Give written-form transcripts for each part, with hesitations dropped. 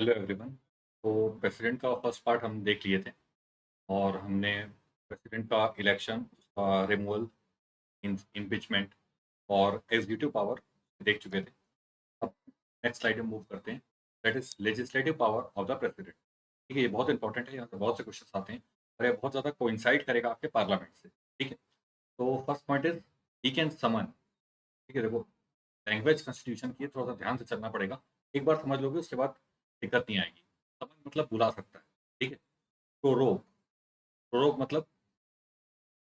Hello everyone. तो president का first part हम देख लिए थे और हमने प्रेसिडेंट का इलेक्शन, उसका रिमूवल, इम्पीचमेंट और एग्जीक्यूटिव पावर देख चुके थे। अब नेक्स्ट स्लाइड में मूव करते हैं। That is legislative power of the president. ठीक है, ये बहुत इंपॉर्टेंट है, यहाँ पे बहुत से क्वेश्चन आते हैं और ये बहुत ज़्यादा कोइंसाइड करेगा आपके पार्लियामेंट से। ठीक है, तो first point is he can summon. ठीक है, देखो लैंग्वेज कॉन्स्टिट्यूशन की थोड़ा सा ध्यान से चलना पड़ेगा। एक बार समझ लोगे उसके बाद दिक्कत नहीं आएगी। समन मतलब बुला सकता है। ठीक है, प्रोरोग, प्रोरोग मतलब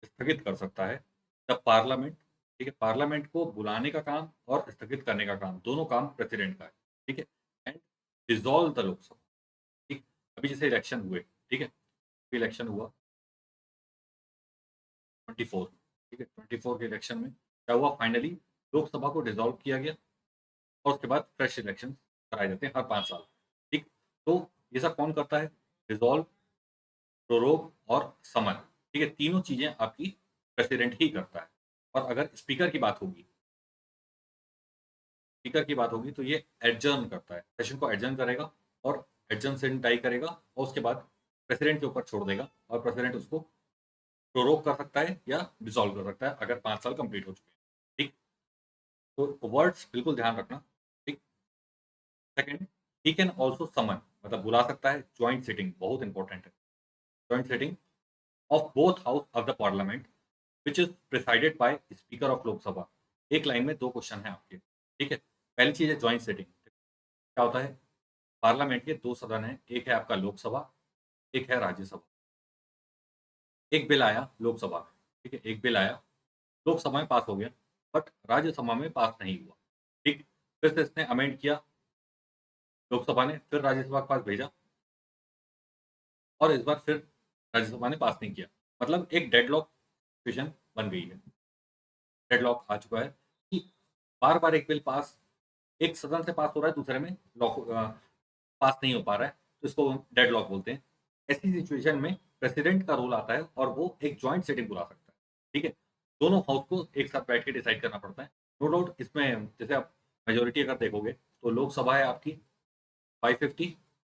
स्थगित कर सकता है। द पार्लियामेंट, ठीक है, पार्लियामेंट को बुलाने का काम और स्थगित करने का काम, दोनों काम प्रेसिडेंट का है। ठीक है, एंड डिसॉल्व द लोकसभा। ठीक, अभी जैसे इलेक्शन हुए, ठीक है, इलेक्शन हुआ 24। ठीक है, 24 के इलेक्शन में क्या हुआ, फाइनली लोकसभा को डिसॉल्व किया गया और उसके बाद फ्रेश इलेक्शन कराए जाते हैं हर 5 साल। ठीक, तो ये सब कौन करता है? डिसॉल्व, प्रोरोग और समन। ठीक है, तीनों चीजें आपकी प्रेसिडेंट ही करता है। और अगर स्पीकर की बात होगी, स्पीकर की बात होगी तो ये एडजर्न करता है, सेशन को एडजर्न करेगा और एडजर्न से डाई करेगा और उसके बाद प्रेसिडेंट के ऊपर छोड़ देगा और प्रेसिडेंट उसको प्रोरोग कर सकता है या डिसॉल्व कर सकता है अगर 5 साल कंप्लीट हो चुके हैं। ठीक, तो वर्ड्स बिल्कुल ध्यान रखना। ठीक, सेकंड, ही कैन ऑल्सो समन, मतलब बुला सकता है ज्वाइंट सिटिंग, बहुत इंपॉर्टेंट है। Joint sitting of both house of the parliament which is presided bye speaker of Lok Sabha. एक लाइन में दो क्वेश्चन है आपके। ठीक है, पहली चीज है ज्वाइंट सिटिंग। क्या होता है? पार्लियामेंट के दो सदन हैं, एक है आपका लोकसभा, एक है राज्यसभा। एक बिल आया लोकसभा में, ठीक है, एक बिल आया, लोकसभा में पास हो गया, बट राज्यसभा में पास नहीं हुआ। ठीक, फिर से इसने अमेंड किया लोकसभा ने, फिर राज्यसभा के पास भेजा और इस बार फिर राज्यसभा ने पास नहीं किया। मतलब एक डेडलॉक सिचुएशन बन गई है, डेडलॉक आ चुका है कि बार बार एक बिल पास, एक सदन से पास हो रहा है, दूसरे में पास नहीं हो पा रहा है, तो इसको डेडलॉक बोलते हैं। ऐसी सिचुएशन में प्रेसिडेंट का रोल आता है और वो एक जॉइंट सेटिंग बुला सकता है। ठीक है, दोनों हाउस को एक साथ बैठ के डिसाइड करना पड़ता है। नो डाउट इसमें जैसे आप मेजोरिटी अगर देखोगे तो लोकसभा है आपकी 550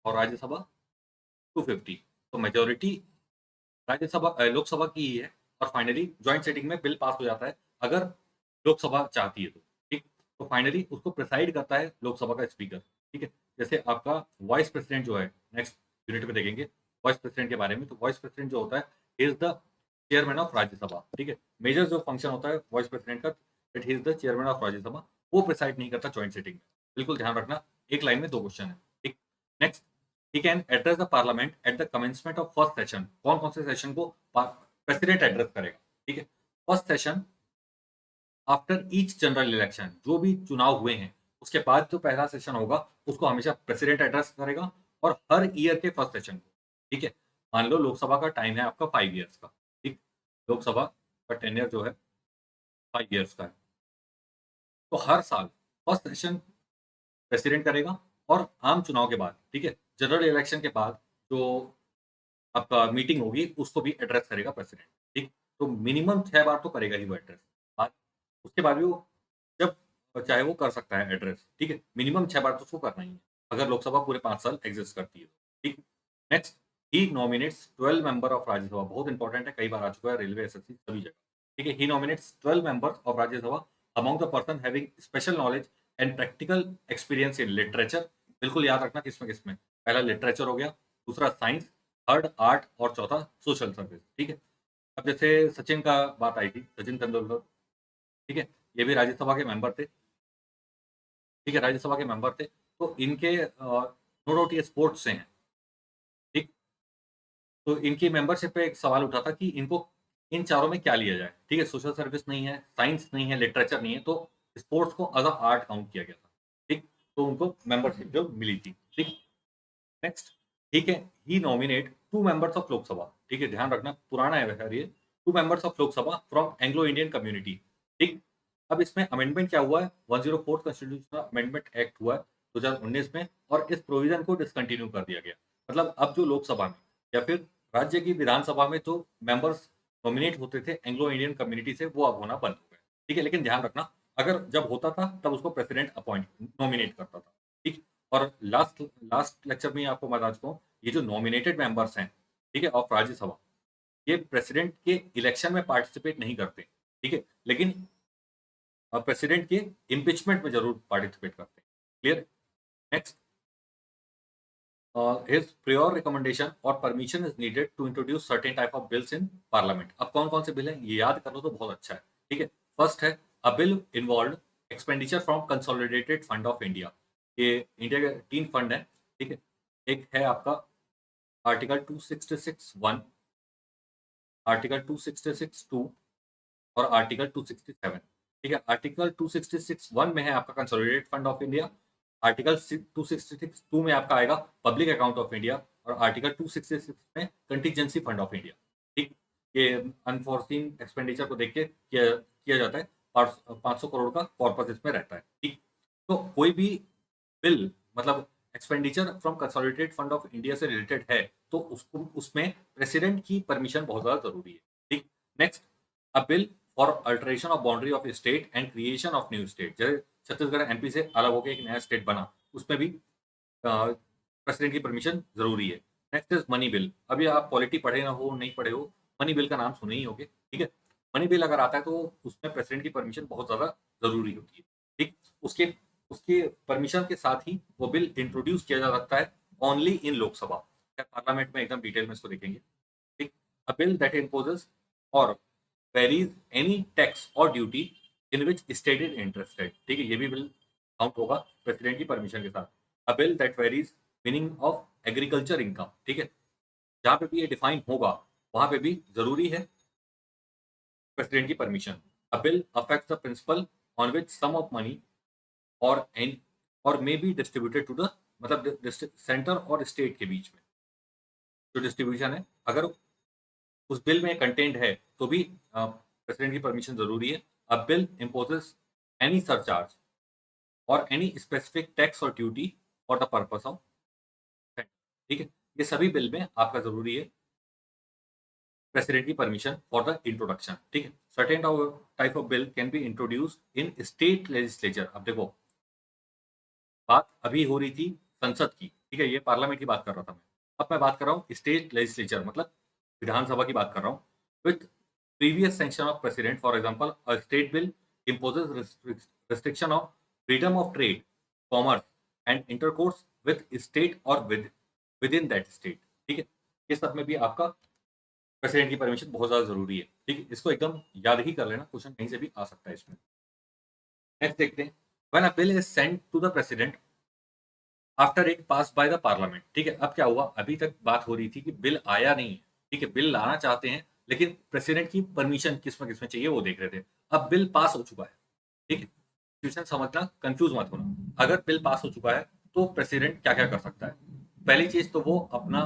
और राज्यसभा 250। तो मेजोरिटी राज्यसभा लोकसभा की ही है और फाइनली ज्वाइंट सेटिंग में बिल पास हो जाता है अगर लोकसभा चाहती है तो। ठीक, तो फाइनली उसको प्रिसाइड करता है लोकसभा का स्पीकर। ठीक है, जैसे आपका वाइस प्रेसिडेंट जो है, नेक्स्ट यूनिट में देखेंगे वाइस प्रेसिडेंट के बारे में। तो वाइस प्रेसिडेंट जो होता है is the chairman of Rajya Sabha. ठीक है, मेजर जो फंक्शन होता है वाइस प्रेसिडेंट का, that he is the chairman of Rajya Sabha. वो प्रिसाइड नहीं करता ज्वाइंट सेटिंग में। बिल्कुल ध्यान रखना, एक लाइन में दो क्वेश्चन है। ठीक, next, he can address the parliament at the commencement of first session. कौन कौन से सेशन को प्रेसिडेंट एड्रेस करेगा? ठीक है, first session after each general election, जो भी चुनाव हुए हैं उसके बाद जो पहला सेशन होगा उसको हमेशा प्रेसिडेंट एड्रेस करेगा और हर ईयर के फर्स्ट सेशन को। ठीक है, मान लो लोकसभा का टाइम है आपका 5 ईयर्स का। ठीक, लोकसभा का टेन्योर जो है 5 ईयर्स का है, तो हर साल फर्स्ट सेशन प्रेसिडेंट करेगा और आम चुनाव के बाद, ठीक है, जनरल इलेक्शन के बाद जो आपका मीटिंग होगी उसको भी एड्रेस करेगा प्रेसिडेंट। ठीक, तो मिनिमम 6 बार तो करेगा ही वो एड्रेस। बाद उसके बाद भी वो जब चाहे वो कर सकता है एड्रेस। ठीक है, मिनिमम 6 बार तो उसको करना ही है अगर लोकसभा पूरे 5 साल एग्जिस्ट करती है। ठीक, next, he nominates 12 member of Rajya Sabha. बहुत इंपॉर्टेंट है, कई बार आ चुका है रेलवे, एसएससी, सभी जगह। ठीक है, he nominates 12 members of Rajya Sabha among the person having special knowledge and practical experience in literature. बिल्कुल याद रखना किसमें किसमें, पहला लिटरेचर हो गया, दूसरा साइंस, थर्ड आर्ट और चौथा सोशल सर्विस। ठीक है, अब जैसे सचिन का बात आई थी, सचिन तेंदुलकर, ठीक है, ये भी राज्यसभा के मेंबर थे। ठीक है, राज्यसभा के मेंबर थे, तो इनके नो डाउट ये स्पोर्ट्स से हैं। ठीक, तो इनकी मेंबरशिप पे एक सवाल उठा था कि इनको इन चारों में क्या लिया जाए। ठीक है, सोशल सर्विस नहीं है, साइंस नहीं है, लिटरेचर नहीं है, तो स्पोर्ट्स को अदर आर्ट काउंट किया गया था। ठीक, तो उनको मेंबरशिप जो मिली थी। ठीक, नेक्स्ट, ठीक है, ही नॉमिनेट 2 मेंबर्स ऑफ लोकसभा। ठीक है, ध्यान रखना पुराना है वैसे ये, 2 members of Lok Sabha from Anglo Indian community. ठीक, अब इसमें अमेंडमेंट क्या हुआ है, 104 कॉन्स्टिट्यूशनल अमेंडमेंट एक्ट हुआ है 2019 में और इस प्रोविजन को डिसकंटिन्यू कर दिया गया। मतलब अब जो लोकसभा में या फिर राज्य की विधानसभा में जो मेंबर्स नॉमिनेट होते थे एंग्लो इंडियन कम्युनिटी से, वो अब होना बंद हो गए। ठीक है, लेकिन ध्यान रखना, अगर जब होता था तब उसको प्रेसिडेंट अपॉइंट नॉमिनेट करता था। ठीक, और लास्ट लास्ट लेक्चर में आपको बता चुका हूँ, ये जो नॉमिनेटेड मेंबर्स हैं, ठीक है, ऑफ राज्यसभा, ये प्रेसिडेंट के इलेक्शन में पार्टिसिपेट नहीं करते, ठीक है, लेकिन प्रेसिडेंट के इम्पीचमेंट में जरूर पार्टिसिपेट करते हैं। Clear? Next, his prior recommendation or permission is needed to introduce certain type of bills in parliament। अब कौन कौन से बिल हैं ये याद कर लो तो बहुत अच्छा है, ठीक है। फर्स्ट है अ bill involve expenditure from consolidated fund of India. ये इंडिया के 3 फंड है, ठीक है। एक है आपका आर्टिकल 266(1), आर्टिकल 266(2) और आर्टिकल 267, ठीक है। आर्टिकल 266(1) में है आपका consolidated fund of India, article 266(2) में आपका आएगा पब्लिक अकाउंट ऑफ इंडिया, और आर्टिकल 266 में कंटीजेंसी फंड ऑफ इंडिया, ठीक। ये अनफोर्सीन एक्सपेंडिचर को देख के किया किया जाता है, 500 करोड़ का कॉर्पस इसमें रहता है, ठीक। तो कोई भी बिल मतलब expenditure from consolidated fund of India से रिलेटेड है तो उसको उसमें प्रेसिडेंट की परमिशन बहुत ज्यादा जरूरी है, ठीक। Next, a bill for alteration of boundary of state and creation of new state, जैसे छत्तीसगढ़ एमपी से अलग होकर एक नया स्टेट बना, उसमें भी प्रेसिडेंट की परमिशन जरूरी है। Next is money bill. अभी आप पॉलिटी पढ़े ना हो, नहीं पढ़े हो, मनी बिल का नाम सुने ही होगे, ठीक है। मनी बिल अगर आता है तो उसमें प्रेसिडेंट की परमिशन बहुत ज्यादा जरूरी होती है, ठीक। उसके उसके परमिशन के साथ ही वो बिल इंट्रोड्यूस किया जा सकता है ओनली इन लोकसभा, पार्लियामेंट में एकदम डिटेल में इसको देखेंगे, ठीक। अ बिल दैट इम्पोजेस और वेरीज एनी टैक्स और duty in which state is interested, ठीक है, ये भी बिल काउंट होगा प्रेसिडेंट की परमिशन के साथ। अ bill that varies meaning of agriculture income, ठीक है, जहां पे भी ये डिफाइन होगा वहां पे भी जरूरी है प्रेसिडेंट की permission. A bill affects the principle on which sum of money or and or may be distributed to the मतलब सेंटर और स्टेट के बीच में जो डिस्ट्रीब्यूशन है, अगर उस बिल में कंटेंट है तो भी प्रेसिडेंट की परमिशन जरूरी है। अ बिल इम्पोजेस एनी सरचार्ज और एनी स्पेसिफिक टैक्स और duty for the purpose of, ठीक है, ये सभी बिल में आपका जरूरी है प्रेसिडेंट की परमिशन फॉर द इंट्रोडक्शन, ठीक है। Certain type of bill can be introduce in state legislature. अब देखो, बात अभी हो रही थी संसद की, ठीक है, ये पार्लियामेंट की बात कर रहा था मैं। अब मैं बात कर रहा हूँ स्टेट लेजिस्लेचर मतलब विधानसभा की बात कर रहा हूँ। With previous sanction of president, for example a state bill imposes restriction of freedom of trade, commerce and intercourse with state or within that state, ठीक है। ये सब में भी आपका प्रेसिडेंट की परमिशन बहुत ज्यादा जरूरी है, ठीक है। इसको एकदम याद ही कर लेना, क्वेश्चन कहीं से भी आ सकता है इसमें। नेक्स्ट देखते हैं, when a bill is sent to the president after it pass by the parliament, ठीक है। अब क्या हुआ, अभी तक बात हो रही थी कि बिल आया नहीं है, ठीक है, बिल लाना चाहते हैं लेकिन प्रेसिडेंट की परमिशन किसमें चाहिए वो देख रहे थे। अब बिल पास हो चुका है, ठीक है। सिचुएशन समझना, कंफ्यूज मत होना। अगर बिल पास हो चुका है तो प्रेसिडेंट क्या क्या कर सकता है। पहली चीज तो वो अपना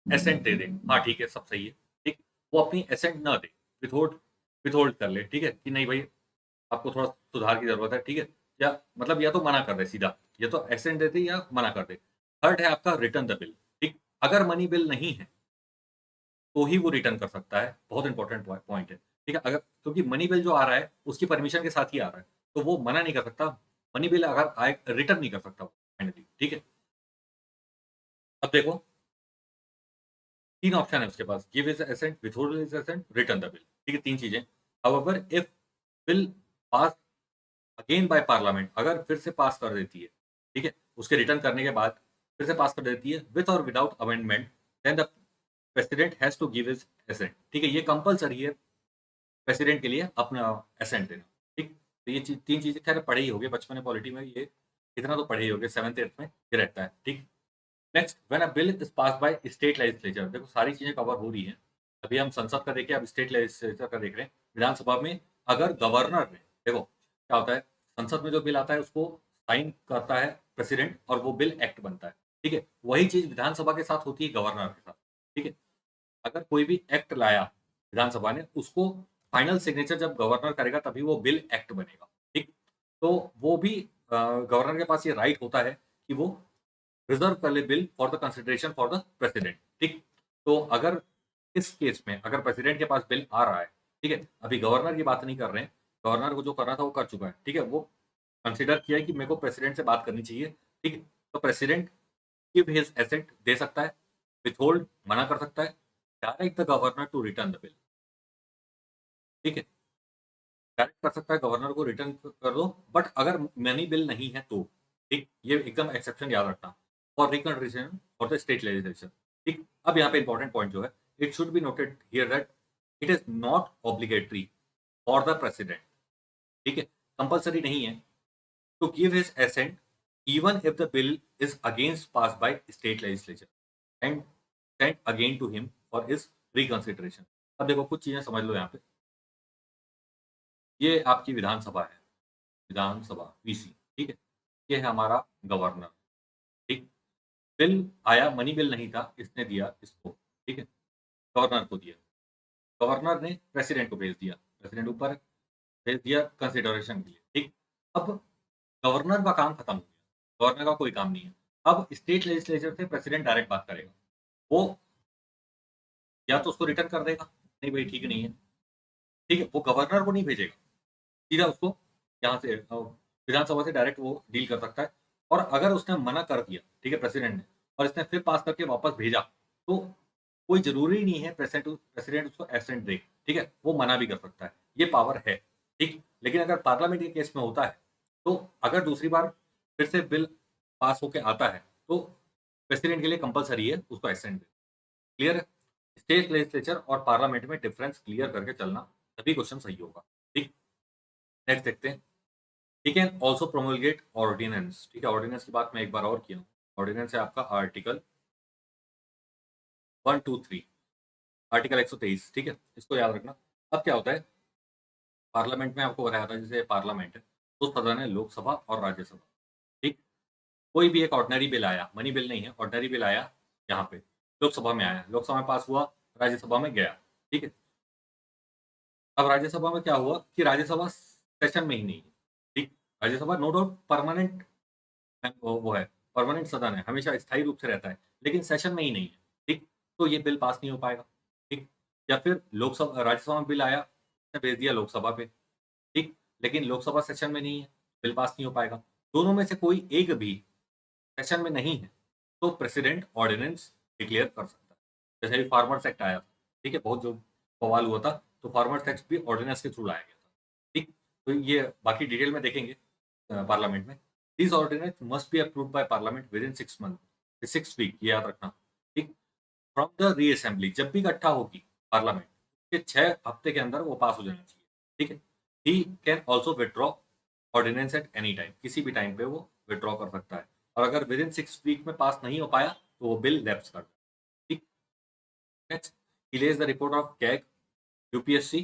एसेंट दे दे, हाँ ठीक है सब सही है, ठीक। वो अपनी एसेंट ना दे, विथहोल्ड विथहोल्ड कर ले, ठीक है, कि नहीं भाई आपको थोड़ा सुधार की जरूरत है, ठीक है। या मतलब या तो मना कर दे सीधा, या तो एसेंट दे दे या मना कर दे। थर्ड है आपका रिटर्न द बिल, ठीक। अगर मनी बिल नहीं है तो ही वो रिटर्न कर सकता है, बहुत इंपॉर्टेंट पॉइंट है, ठीक है। अगर क्योंकि मनी बिल जो आ रहा है उसकी परमिशन के साथ ही आ रहा है तो वो मना नहीं कर सकता। मनी बिल अगर आए रिटर्न नहीं कर सकता फाइनली, ठीक है। अब देखो 3 ऑप्शन है उसके पास, give is assent, withhold is assent, return the bill, ठीक है, 3 चीजें। However if bill pass again by parliament, अगर फिर से पास कर देती है, ठीक है, उसके रिटर्न करने के बाद फिर से पास कर देती है with or without amendment, then the president has to give his assent, ठीक है। ये कंपलसरी है प्रेसिडेंट के लिए अपना एसेंट देना, ठीक। तो ये 3 चीजें खैर पढ़े ही होगे बचपन में पॉलिटी में, ये इतना तो पढ़े ही होगे, 7th 8th में ये रहता है, ठीक। Next, when a bill is pass by state legislature, देखो सारी चीजें कवर हो रही हैं। अभी हम संसद का देखें, अब स्टेट लेजिस्लेचर का देख रहे हैं। विधानसभा में अगर गवर्नर ने, देखो क्या होता है, संसद में जो बिल आता है उसको साइन करता है प्रेसिडेंट और वो बिल एक्ट बनता है, ठीक है। वही चीज विधानसभा के साथ होती है गवर्नर के साथ, ठीक है। अगर कोई भी एक्ट लाया विधानसभा ने, उसको फाइनल सिग्नेचर जब गवर्नर करेगा तभी वो बिल एक्ट बनेगा, ठीक। तो वो भी गवर्नर के पास ये राइट होता है कि वो रिजर्व कर ले bill for the consideration for the president, ठीक। तो अगर इस केस में अगर प्रेसिडेंट के पास बिल आ रहा है, ठीक है, अभी गवर्नर की बात नहीं कर रहे हैं, गवर्नर को जो करना था वो कर चुका है, ठीक है, वो कंसिडर किया है कि मेरे को प्रेसिडेंट से बात करनी चाहिए, ठीक है। तो प्रेसिडेंट गिव हिज एसेट दे सकता है, विथहोल्ड मना कर सकता है, direct the governor to return the bill. ठीक है, डायरेक्ट कर सकता है गवर्नर को रिटर्न कर दो, बट अगर मनी बिल नहीं है तो। ठीक, ये एकदम एक्सेप्शन याद रखना for reconsideration for the state legislation. ठीक, अब यहाँ पे इंपॉर्टेंट पॉइंट जो है, it should be noted here that it is not obligatory for the president. ठीक है, कंपल्सरी नहीं है to give his assent even if the bill is against passed by state legislature and sent again to him for his reconsideration। अब देखो कुछ चीजें समझ लो यहाँ पे, ये आपकी विधानसभा है, विधानसभा वीसी। ठीक है, ये है हमारा गवर्नर। ठीक, बिल आया, मनी बिल नहीं था, इसने दिया इसको। ठीक है, गवर्नर को दिया, गवर्नर ने प्रेसिडेंट को भेज दिया, प्रेसिडेंट ऊपर भेज दिया कंसिडरेशन के लिए। ठीक, अब गवर्नर का काम खत्म हो गया, गवर्नर का कोई काम नहीं है। अब स्टेट लेजिस्लेचर से प्रेसिडेंट डायरेक्ट बात करेगा, वो या तो उसको रिटर्न कर देगा, नहीं भाई ठीक नहीं है। ठीक है, वो गवर्नर को नहीं भेजेगा, सीधा उसको यहाँ से विधानसभा से डायरेक्ट वो डील कर सकता है। और अगर उसने मना कर दिया, ठीक है, प्रेसिडेंट ने, और इसने फिर पास करके वापस भेजा, तो कोई जरूरी नहीं है प्रेसिडेंट उसको एब्सेंट दे। ठीक है, वो मना भी कर सकता है, ये पावर है। ठीक, लेकिन अगर पार्लियामेंट के केस में होता है, तो अगर दूसरी बार फिर से बिल पास होके आता है, तो प्रेसिडेंट के लिए कंपलसरी है उसको एब्सेंट दे। क्लियर है? स्टेट लेजिस्लेचर और पार्लियामेंट में डिफरेंस क्लियर करके चलना, तभी क्वेश्चन सही होगा। ठीक, नेक्स्ट देखते हैं। He can also promulgate ordinance. ठीक है, ऑर्डिनेंस की बात मैं एक बार और किया हूँ। ऑर्डिनेंस है आपका आर्टिकल 123, आर्टिकल 123। ठीक है, इसको याद रखना। अब क्या होता है, पार्लियामेंट में आपको बताया था, जैसे पार्लियामेंट है, तो सदन है लोकसभा और राज्यसभा। ठीक, कोई भी एक ऑर्डनरी बिल आया, मनी बिल नहीं है, ऑर्डनरी बिल आया, यहाँ पे लोकसभा में आया, लोकसभा में पास हुआ, राज्यसभा में गया। ठीक है, अब राज्यसभा में क्या हुआ कि राज्यसभा सेशन में ही नहीं है। ठीक, राज्यसभा नो डाउट परमानेंट वो है, परमानेंट सदन है, हमेशा स्थायी रूप से रहता है, लेकिन सेशन में ही नहीं है। ठीक, तो ये बिल पास नहीं हो पाएगा। ठीक, या फिर लोकसभा राज्यसभा में बिल आया, उसने भेज दिया लोकसभा पे। ठीक, लेकिन लोकसभा सेशन में नहीं है, बिल पास नहीं हो पाएगा। दोनों में से कोई एक भी सेशन में नहीं है, तो प्रेसिडेंट ऑर्डिनेंस डिक्लेयर कर सकता है। जैसे अभी फार्मर्स एक्ट आया था, ठीक है, बहुत जो बवाल हुआ था, तो फार्मर्स एक्ट भी ऑर्डिनेंस के थ्रू लाया गया था। ठीक, तो ये बाकी डिटेल में देखेंगे पार्लियामेंट में। This ordinance must be approved by parliament within 6 month, 6 week, ये याद रखना। ठीक, फ्रॉम द रीअसेंबली, जब भी इकट्ठा होगी पार्लियामेंट के 6 हफ्ते के अंदर वो पास हो जाना चाहिए। ठीक है, he can also withdraw ordinance at any time, किसी भी टाइम पे वो विदड्रॉ कर सकता है। और अगर विद इन 6 वीक में पास नहीं हो पाया, तो वो बिल लैप्स कर जाए। ठीक, next, he Lay's the report of CAG, UPSC,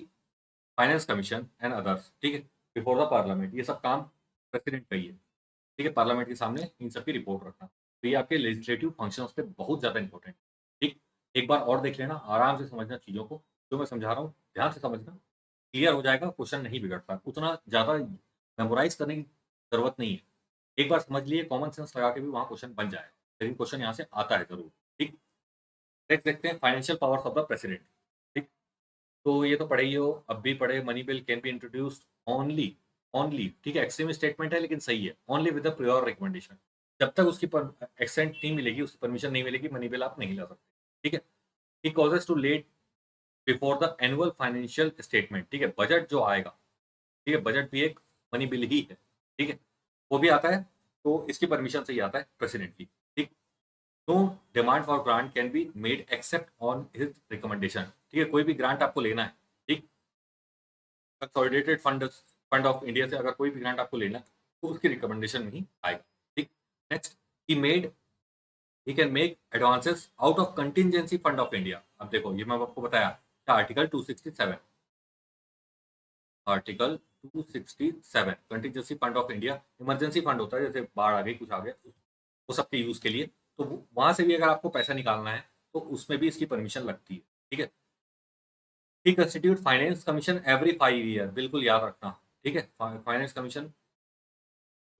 finance commission and others. ठीक है, बिफोर द पार्लियामेंट, ये सब काम प्रेसिडेंट का ही है। ठीक है, पार्लियामेंट के सामने इन सब की रिपोर्ट रखना, तो ये आपके लेजिस्लेटिव फंक्शंस पे बहुत ज़्यादा इंपॉर्टेंट। ठीक, एक बार और देख लेना, आराम से समझना चीज़ों को, जो मैं समझा रहा हूँ ध्यान से समझना, क्लियर हो जाएगा, क्वेश्चन नहीं बिगड़ता, उतना ज़्यादा मेमोराइज करने की जरूरत नहीं है। एक बार समझ लिए, कॉमन सेंस लगा के भी वहाँ क्वेश्चन बन जाएगा, लेकिन क्वेश्चन यहाँ से आता है जरूर। ठीक, नेक्स्ट देखते हैं financial powers of the president. ठीक, तो ये तो पढ़े ही हो, अब भी पढ़े, money bill can be introduced only, only, ठीक है, एक्सट्रीम स्टेटमेंट है लेकिन सही है, only with the prior recommendation. जब तक उसकी एक्सेंट नहीं मिलेगी, उसकी परमिशन नहीं मिलेगी, मनी बिल आप नहीं ला सकते। ठीक है, he causes to let before the annual financial statement. ठीक है, बजट जो आएगा, ठीक है, बजट भी एक मनी बिल ही है। ठीक है, वो भी आता है, तो इसकी परमिशन से ही आता है प्रेसिडेंट की। ठीक, no demand for grant can be made except on his recommendation. ठीक है, कोई भी ग्रांट आपको लेना है, ठीक, कंसोलिडेटेड फंड ऑफ इंडिया से अगर कोई भी ग्रांट आपको लेना है, तो उसकी रिकमेंडेशन में ही आएगा। ठीक, next, he made he can make advances out of contingency fund of India. अब देखो, ये मैं आपको बताया क्या, article 267, article 267 contingency fund of India, emergency fund होता है, जैसे बाढ़ आ गई, कुछ आ गया, वो सबके यूज के लिए, तो वहां से भी अगर आपको पैसा निकालना है, तो उसमें भी इसकी परमिशन लगती है। ठीक है, he constitute finance commission every 5 year, बिल्कुल याद रखना। ठीक है, फाइनेंस कमीशन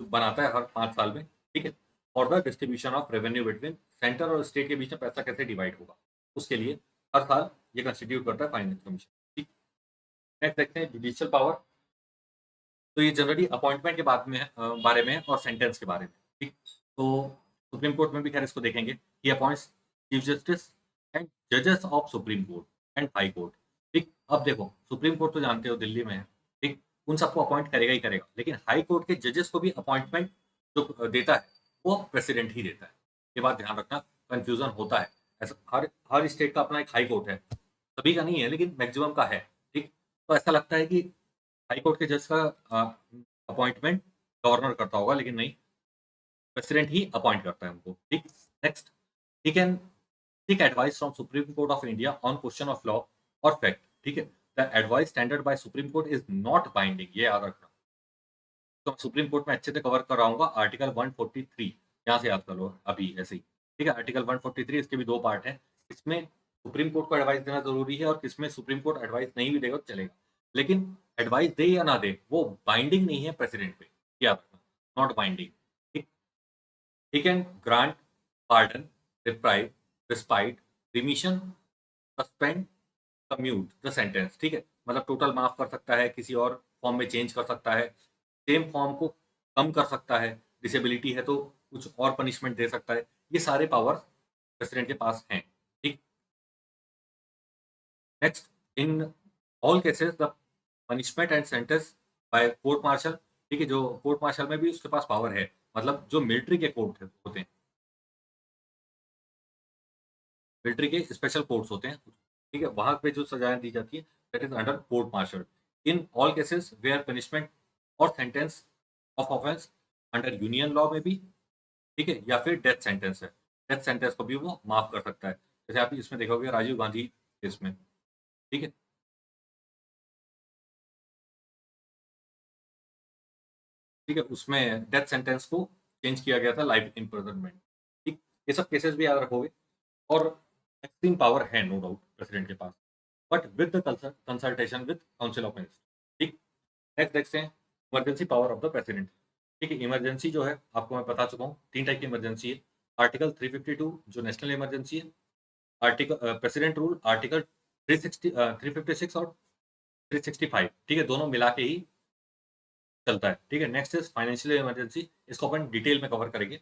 बनाता है हर 5 साल में। ठीक है, for the distribution of revenue between centre और स्टेट के बीच में पैसा कैसे डिवाइड होगा, उसके लिए हर साल ये कंस्टिट्यूट करता है फाइनेंस कमीशन। ठीक, नेक्स्ट देखते हैं जुडिशियल पावर। तो ये जनरली अपॉइंटमेंट के बाद में बारे में है और सेंटेंस के बारे में। ठीक, तो सुप्रीम कोर्ट में भी खैर इसको देखेंगे। ही अपॉइंट्स चीफ जस्टिस एंड जजेस of supreme court and high court. ठीक, अब देखो सुप्रीम कोर्ट तो जानते हो दिल्ली में है, ठीक, उन सबको अपॉइंट करेगा ही करेगा, लेकिन हाई कोर्ट के जजेस को भी अपॉइंटमेंट जो देता है वो प्रेसिडेंट ही देता है। ये बात ध्यान रखना, कंफ्यूजन होता है। ऐसा हर हर स्टेट का अपना एक हाई कोर्ट है, सभी का नहीं है लेकिन मैक्सिमम का है। ठीक, तो ऐसा लगता है कि हाई कोर्ट के जज का अपॉइंटमेंट गवर्नर करता होगा, लेकिन नहीं, प्रेसिडेंट ही अपॉइंट करता है उनको। ठीक, next, he can take advice from Supreme Court of India on question of law or fact. ठीक है, the advice standard by Supreme Court is not binding, ये याद रखना। तो सुप्रीम कोर्ट में अच्छे से कवर कर रहा हूँ आर्टिकल 143, यहाँ से याद कर लो अभी ऐसे ही। ठीक है, आर्टिकल 143, इसके भी दो पार्ट हैं। इसमें सुप्रीम कोर्ट को एडवाइस देना जरूरी है और किसमें सुप्रीम कोर्ट एडवाइस नहीं भी देगा तो चलेगा, लेकिन एडवाइस दे या ना दे वो बाइंडिंग नहीं है प्रेसिडेंट पे, याद रखना, नॉट बाइंडिंग। ठीक, he can grant pardon, reprieve, respite, remission, suspend, commute the sentence। ठीक है, मतलब टोटल माफ कर सकता है, किसी और फॉर्म में चेंज कर सकता है, सेम फॉर्म को कम कर सकता है, डिसेबिलिटी है तो कुछ और पनिशमेंट दे सकता है। ये सारे पावर प्रेसिडेंट के पास हैं। ठीक, next, in all cases the punishment and sentence by court martial. ठीक है, जो कोर्ट मार्शल में भी उसके पास पावर है, मतलब जो मिलिट्री के कोर्ट होते हैं, मिलिट्री के स्पेशल कोर्ट्स होते हैं, ठीक है, वहां पे जो सजाएं दी जाती है that is under court martial in all cases where punishment or sentence of offence under union law में भी। ठीक है, या फिर डेथ सेंटेंस है, डेथ सेंटेंस को भी वो माफ कर सकता है। जैसे आप इसमें देखोगे राजीव गांधी केस में। ठीक है, ठीक है, उसमें डेथ सेंटेंस को चेंज किया गया था लाइफ इम्प्रिजनमेंट। ठीक, ये सब केसेस भी याद रखोगे। और एक्सट्रीम पावर है नो डाउट प्रेसिडेंट के पास, but with the consultation with council of minister. ठीक, नेक्स्ट देखते हैं emergency power of the president. ठीक है, इमरजेंसी जो है आपको मैं बता चुका हूँ, तीन टाइप की इमरजेंसी है। आर्टिकल 352 जो नेशनल इमरजेंसी है, आर्टिकल प्रेसिडेंट रूल आर्टिकल 360 356 और 365। ठीक है, दोनों मिला के ही चलता है। ठीक है, नेक्स्ट इज फाइनेंशियल इमरजेंसी, इसको अपन डिटेल में कवर करेंगे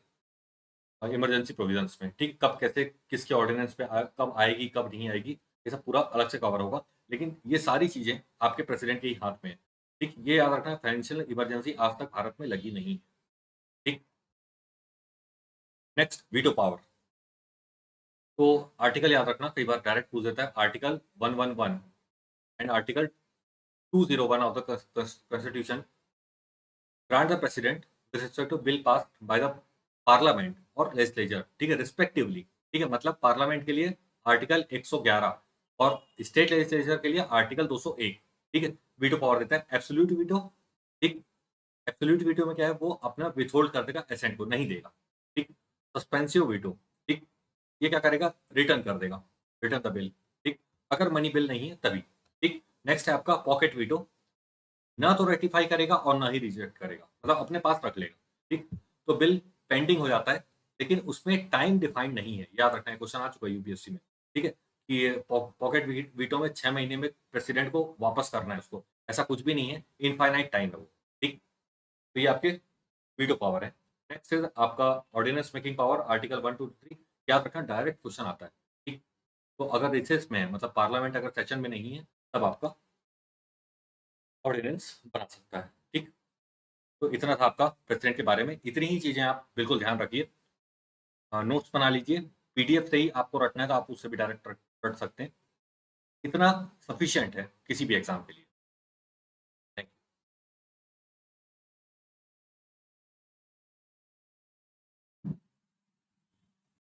इमरजेंसी प्रोविजंस में। ठीक, कब कैसे किसके ऑर्डिनेंस पे कब आएगी कब नहीं आएगी, ये सब पूरा अलग से कवर होगा, लेकिन ये सारी चीजें आपके प्रेसिडेंट के ही हाथ में है। ठीक, ये याद रखना, फाइनेंशियल इमरजेंसी आज तक भारत में लगी नहीं। ठीक, नेक्स्ट, वीटो पावर। तो आर्टिकल याद रखना, कई बार डायरेक्ट पूछ देता है, article 111 and article 201 of the constitution grant the president with respect to bill passed by the parliament और legislature। ठीक है, रिस्पेक्टिवली। ठीक है, मतलब पार्लियामेंट के लिए आर्टिकल 111 और स्टेट लेजिस्लेचर के लिए आर्टिकल 201। ठीक है, वीटो पावर देता है, एब्सोल्यूट वीटो। ठीक, एब्सोल्यूट वीटो में क्या है, वो अपना विथहोल्ड कर देगा, एसेंट को नहीं देगा। ठीक, सस्पेंसिव वीटो। ठीक, ये क्या करेगा, रिटर्न कर देगा, रिटर्न द बिल। ठीक, अगर मनी बिल नहीं है तभी। ठीक, नेक्स्ट है आपका पॉकेट वीटो, ना तो रेटिफाई करेगा और ना ही रिजेक्ट करेगा, मतलब अपने पास रख लेगा। ठीक, तो बिल पेंडिंग हो जाता है, लेकिन उसमें टाइम डिफाइंड नहीं है, याद रखना है, क्वेश्चन आ चुका है यूपीएससी में। ठीक है, कि ये पॉकेट वीटो में 6 महीने में प्रेसिडेंट को वापस करना है उसको, ऐसा कुछ भी नहीं है, इनफाइनाइट टाइम है वो। ठीक, तो ये आपके वीटो पावर है। नेक्स्ट इज आपका ऑर्डिनेंस मेकिंग पावर, आर्टिकल 123। याद रखना, डायरेक्ट क्वेश्चन आता है। ठीक, तो अगर रिसेस में है, मतलब पार्लियामेंट अगर सेशन में नहीं है, तब आपका ऑर्डिनेंस बना सकता है। ठीक, तो इतना था आपका प्रेसिडेंट के बारे में, इतनी ही चीजें आप बिल्कुल ध्यान रखिए। नोट्स बना लीजिए, पीडीएफ से ही आपको रटना है तो आप उससे भी डायरेक्ट रट रट सकते हैं। इतना सफिशिएंट है किसी भी एग्जाम के लिए।